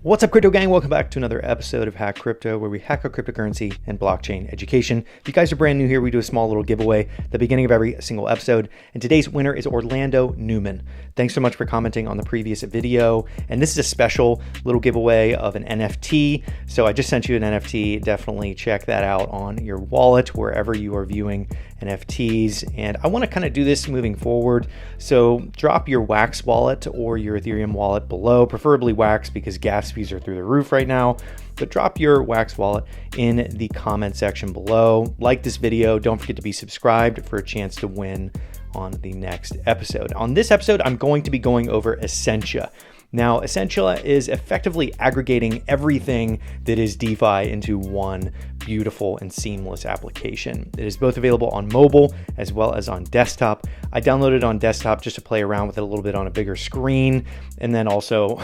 What's up, crypto gang? Welcome back to another episode of Hack Crypto, where we hack our cryptocurrency and blockchain education. If you guys are brand new here, we do a small little giveaway at the beginning of every single episode. And today's winner is Orlando Newman. Thanks so much for commenting on the previous video. And this is a special little giveaway of an NFT. So I just sent you an NFT. Definitely check that out on your wallet, wherever you are viewing NFTs. And I want to kind of do this moving forward. So drop your Wax wallet or your Ethereum wallet below, preferably Wax because gas fees are through the roof right now. But drop your Wax wallet in the comment section below. Like this video. Don't forget to be subscribed for a chance to win on the next episode. On this episode, I'm going to be going over Essentia. Now, Essentia is effectively aggregating everything that is DeFi into one beautiful and seamless application. It is both available on mobile as well as on desktop. I downloaded it on desktop just to play around with it a little bit on a bigger screen, and then also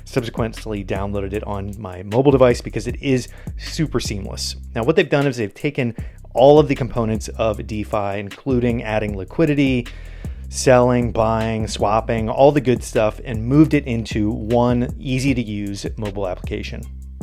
subsequently downloaded it on my mobile device because it is super seamless. Now, what they've done is they've taken all of the components of DeFi, including adding liquidity, selling, buying, swapping, all the good stuff, and moved it into one easy to use mobile application.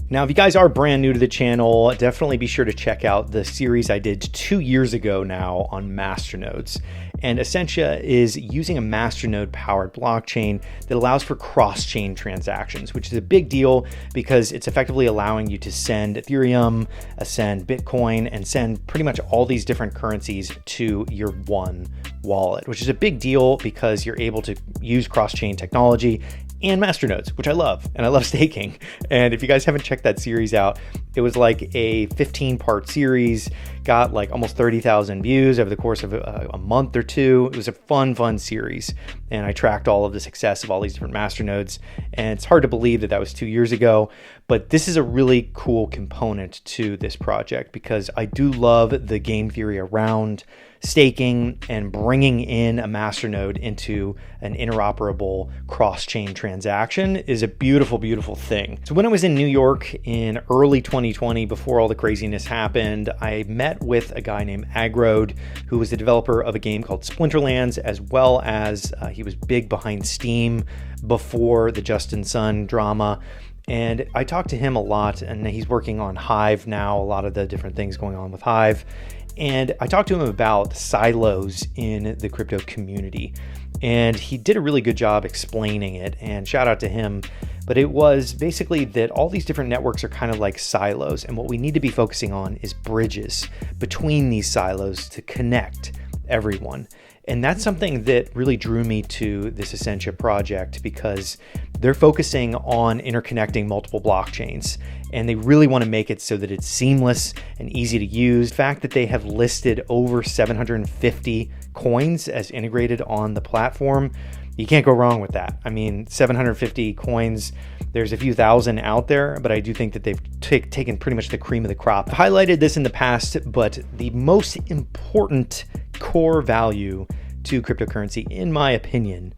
Now, if you guys are brand new to the channel, definitely be sure to check out the series I did 2 years ago now on masternodes. And Essentia is using a masternode powered blockchain that allows for cross-chain transactions, which is a big deal because it's effectively allowing you to send Ethereum, send Bitcoin, and send pretty much all these different currencies to your one wallet, which is a big deal because you're able to use cross-chain technology and masternodes, which I love, and I love staking. And if you guys haven't checked that series out, it was like a 15-part series, got like almost 30,000 views over the course of a month or two. It was a fun series, and I tracked all of the success of all these different masternodes, and it's hard to believe that that was 2 years ago, but this is a really cool component to this project because I do love the game theory around staking and bringing in a masternode into an interoperable cross-chain transaction is a beautiful, beautiful thing. So when I was in New York in early 2020, before all the craziness happened, I met with a guy named Agrode, who was the developer of a game called Splinterlands, as well as he was big behind Steam before the Justin Sun drama. And I talked to him a lot, and he's working on Hive now, a lot of the different things going on with Hive. And I talked to him about silos in the crypto community, and he did a really good job explaining it, and shout out to him. But it was basically that all these different networks are kind of like silos, and what we need to be focusing on is bridges between these silos to connect everyone. And that's something that really drew me to this Essentia project because they're focusing on interconnecting multiple blockchains, and they really want to make it so that it's seamless and easy to use. The fact that they have listed over 750 coins as integrated on the platform, you can't go wrong with that. I mean, 750 coins, there's a few thousand out there, but I do think that they've taken pretty much the cream of the crop. I've highlighted this in the past, but the most important core value to cryptocurrency, in my opinion,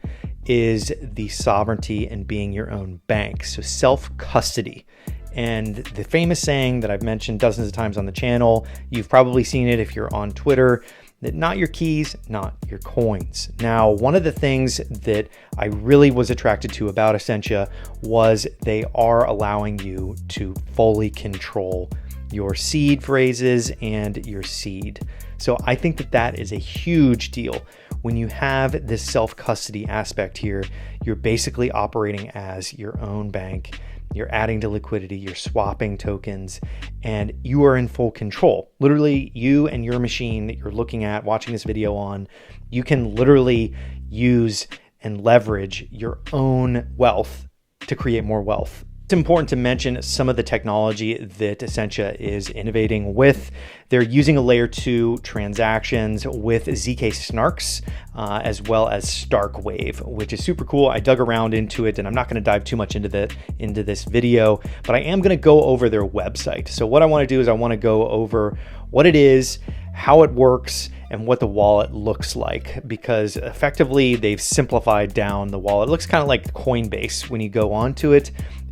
is the sovereignty and being your own bank. So self-custody. And the famous saying that I've mentioned dozens of times on the channel, you've probably seen it if you're on Twitter, that not your keys, not your coins. Now, one of the things that I really was attracted to about Essentia was they are allowing you to fully control your seed phrases and your seed. So I think that that is a huge deal. When you have this self-custody aspect here, you're basically operating as your own bank. You're adding to liquidity, you're swapping tokens, and you are in full control. Literally, you and your machine that you're looking at, watching this video on, you can literally use and leverage your own wealth to create more wealth. It's important to mention some of the technology that Essentia is innovating with. They're using a layer 2 transactions with ZK snarks, as well as Starkwave, which is super cool. I dug around into it, and I'm not going to dive too much into this video, but I am going to go over their website. So what I want to do is I want to go over what it is, how it works, and what the wallet looks like, because effectively they've simplified down the wallet. It looks kind of like Coinbase when you go onto it.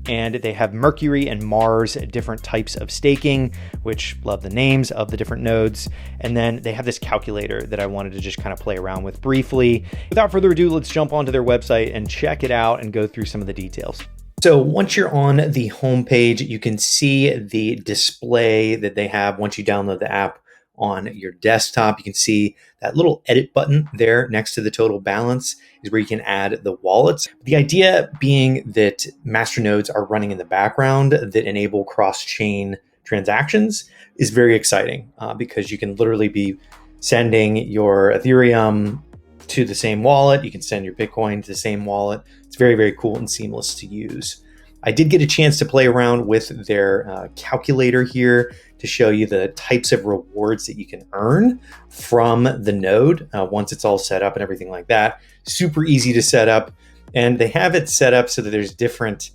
And they have Mercury and Mars, different types of staking, which love the names of the different nodes. And then they have this calculator that I wanted to just kind of play around with briefly. Without further ado, let's jump onto their website and check it out and go through some of the details. So once you're on the home page, you can see the display that they have once you download the app on your desktop. You can see that little edit button there next to the total balance is where you can add the wallets. The idea being that masternodes are running in the background that enable cross-chain transactions is very exciting because you can literally be sending your Ethereum to the same wallet. You can send your Bitcoin to the same wallet. It's very, very cool and seamless to use. I did get a chance to play around with their calculator here to show you the types of rewards that you can earn from the node once it's all set up and everything like that. Super easy to set up. And they have it set up so that there's different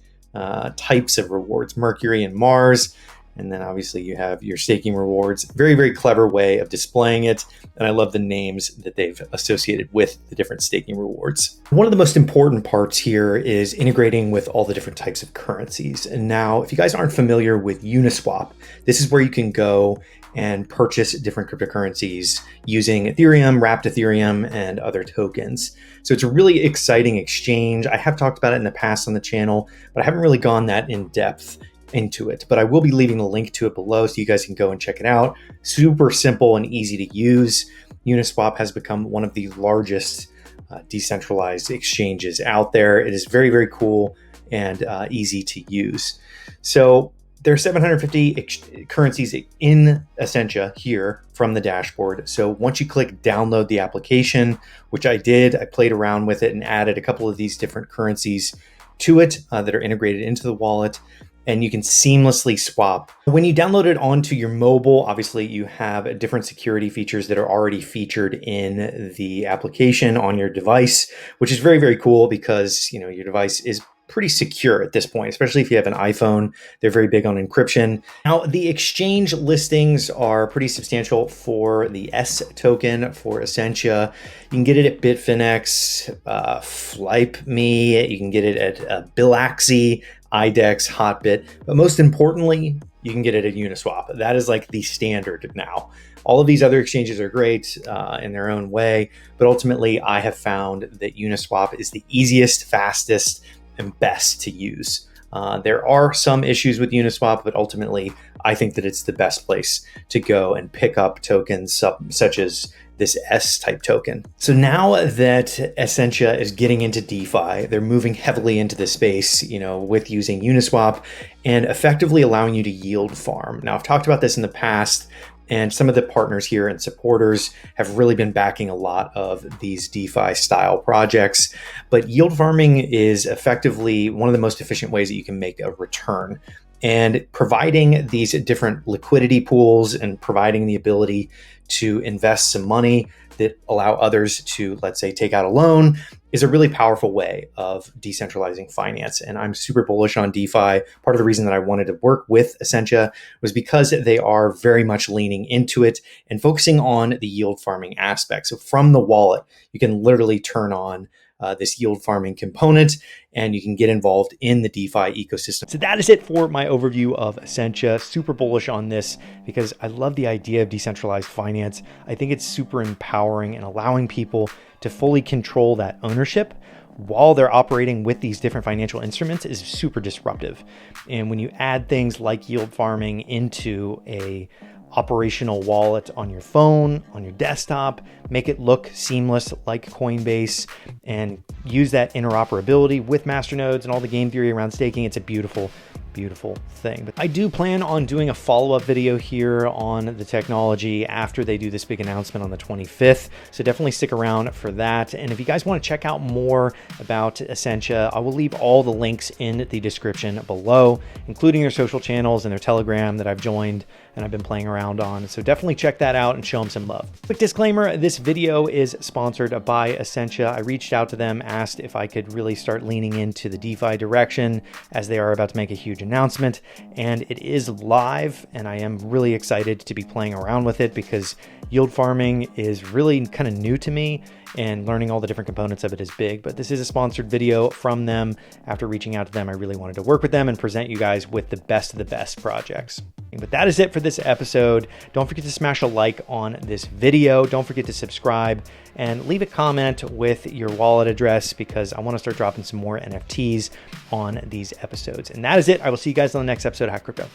types of rewards, Mercury and Mars. And then obviously you have your staking rewards. Very, very clever way of displaying it. And I love the names that they've associated with the different staking rewards. One of the most important parts here is integrating with all the different types of currencies. And now, if you guys aren't familiar with Uniswap, this is where you can go and purchase different cryptocurrencies using Ethereum, wrapped Ethereum, and other tokens. So it's a really exciting exchange. I have talked about it in the past on the channel, but I haven't really gone that in depth into it, but I will be leaving a link to it below so you guys can go and check it out. Super simple and easy to use. Uniswap has become one of the largest decentralized exchanges out there. It is very, very cool and easy to use. So there are 750 currencies in Essentia here from the dashboard. So once you click download the application, which I did, I played around with it and added a couple of these different currencies to it that are integrated into the wallet. And you can seamlessly swap. When you download it onto your mobile, obviously you have different security features that are already featured in the application on your device, which is very, very cool because your device is pretty secure at this point, especially if you have an iPhone. They're very big on encryption. Now, the exchange listings are pretty substantial for the S token for Essentia. You can get it at Bitfinex, FlypeMe. You can get it at Bilaxy, IDEX, Hotbit, but most importantly, you can get it at Uniswap. That is like the standard now. All of these other exchanges are great in their own way, but ultimately I have found that Uniswap is the easiest, fastest, and best to use. There are some issues with Uniswap, but ultimately I think that it's the best place to go and pick up tokens such as this S-type token. So now that Essentia is getting into DeFi, they're moving heavily into the space, with using Uniswap and effectively allowing you to yield farm. Now, I've talked about this in the past, and some of the partners here and supporters have really been backing a lot of these DeFi style projects. But yield farming is effectively one of the most efficient ways that you can make a return. And providing these different liquidity pools and providing the ability to invest some money that allow others to, let's say, take out a loan is a really powerful way of decentralizing finance. And I'm super bullish on DeFi. Part of the reason that I wanted to work with Essentia was because they are very much leaning into it and focusing on the yield farming aspect. So from the wallet, you can literally turn on this yield farming component, and you can get involved in the DeFi ecosystem. So that is it for my overview of Essentia. Super bullish on this because I love the idea of decentralized finance. I think it's super empowering and allowing people to fully control that ownership while they're operating with these different financial instruments is super disruptive. And when you add things like yield farming into a operational wallet on your phone, on your desktop, make it look seamless like Coinbase, and use that interoperability with masternodes and all the game theory around staking. It's a beautiful, beautiful thing. But I do plan on doing a follow-up video here on the technology after they do this big announcement on the 25th. So definitely stick around for that. And if you guys want to check out more about Essentia, I will leave all the links in the description below, including their social channels and their Telegram that I've joined and I've been playing around on. So definitely check that out and show them some love. Quick disclaimer, this video is sponsored by Essentia. I reached out to them, asked if I could really start leaning into the DeFi direction as they are about to make a huge announcement, and it is live, and I am really excited to be playing around with it because yield farming is really kind of new to me, and learning all the different components of it is big. But this is a sponsored video from them. After reaching out to them, I really wanted to work with them and present you guys with the best of the best projects. But that is it for this episode. Don't forget to smash a like on this video. Don't forget to subscribe and leave a comment with your wallet address, because I want to start dropping some more NFTs on these episodes. And that is it. I will see you guys on the next episode of Hack Crypto.